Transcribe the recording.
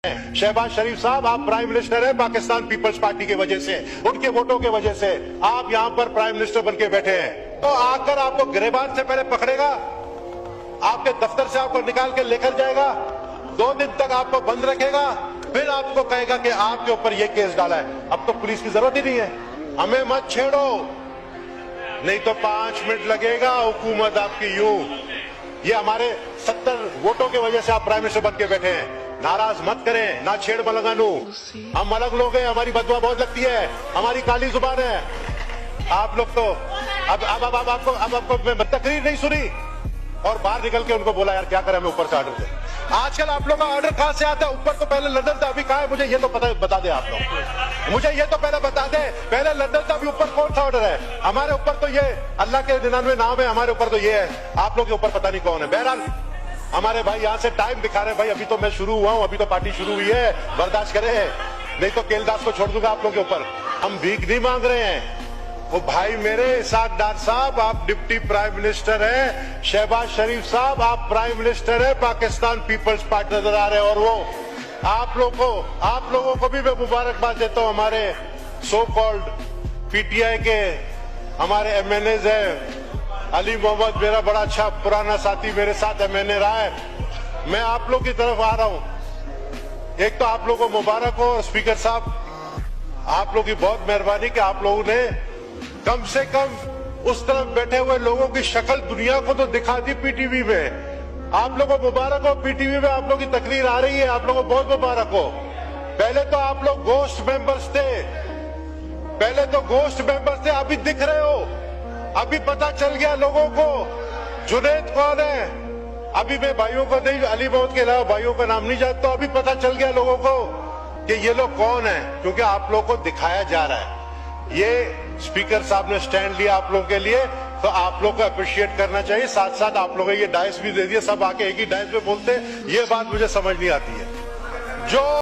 शहबाज शरीफ साहब, आप prime minister हैं पाकिस्तान पीपल्स पार्टी की वजह से, उनके वोटों की वजह से आप यहां पर प्राइम मिनिस्टर बनके बैठे हैं। तो आकर आपको गिरबान से पहले पकड़ेगा, आपके दफ्तर से आपको निकाल के लेकर जाएगा, 2 दिन तक आपको बंद रखेगा, फिर आपको कहेगा कि आपके ऊपर ये केस डाला है। अब तो पुलिस की जरूरत ही नहीं है, हमें मत छेड़ो, नहीं तो 5 मिनट लगेगा हुकूमत आपकी यूं। ये हमारे 70 वोटों की वजह से आप प्राइम मिनिस्टर बन के बैठे हैं। नाराज मत करें, ना छेड़ मलंगानू, हम अलग लोग हैं, हमारी बदुआ बहुत लगती है, हमारी काली जुबान है। आप लोग तो अब आपको मैं तकरीर नहीं सुनी और बाहर निकल के उनको बोला यार क्या करें, हमें ऊपर से ऑर्डर दे। आजकल आप लोग का ऑर्डर कहां से आता है? ऊपर तो पहले लंदन था, अभी कहां है मुझे ये तो बता दे आप लोग, मुझे ये तो पहले बता दे, पहले लंदन था, अभी ऊपर कौन सा ऑर्डर है? हमारे ऊपर तो ये अल्लाह के 99 नाम है, हमारे ऊपर तो ये है, आप लोग के ऊपर पता नहीं कौन है। बहरहाल हमारे भाई यहाँ से टाइम दिखा रहे हैं, भाई अभी तो मैं शुरू हुआ हूँ, अभी तो पार्टी शुरू हुई है, बर्दाश्त करें, नहीं तो केलदास को छोड़ दूंगा आप लोग के ऊपर। हम भीख नहीं मांग रहे हैं, वो भाई मेरे इसाक डार साहब आप डिप्टी प्राइम मिनिस्टर हैं, शहबाज शरीफ साहब आप प्राइम मिनिस्टर हैं, पाकिस्तान पीपल्स पार्टी नजर आ रहे हैं। और वो आप लोगों को भी मैं मुबारकबाद देता हूँ। हमारे सो कॉल्ड पीटीआई के हमारे एमएनएज हैं, अली मोहम्मद मेरा बड़ा अच्छा पुराना साथी, मेरे साथ एमएनए रहा है। मैं आप लोग की तरफ आ रहा हूं, एक तो आप लोगों को मुबारक हो, और स्पीकर साहब आप लोग की बहुत मेहरबानी कि आप लोगों ने कम से कम उस तरफ बैठे हुए लोगों की शक्ल दुनिया को तो दिखा दी पीटीवी में। आप लोगों को मुबारक हो, पीटीवी में आप लोग की तकरीर आ रही है, आप लोगों को बहुत मुबारक हो। पहले तो आप लोग गोस्ट मेंबर्स थे, अभी दिख रहे हो, अभी पता चल गया लोगों को जुनैद कौन है। अभी मैं भाइयों को नहीं, अली मोहम्मद के अलावा भाइयों का नाम नहीं जानता, अभी पता चल गया लोगों को कि ये लोग कौन है, क्योंकि आप लोगों को दिखाया जा रहा है। ये स्पीकर साहब ने स्टैंड लिया आप लोगों के लिए, तो आप लोग को अप्रिशिएट करना चाहिए। साथ साथ आप लोगों को ये डायस भी दे दिया, सब आके एक ही डायस पे बोलते, ये बात मुझे समझ नहीं आती है। जो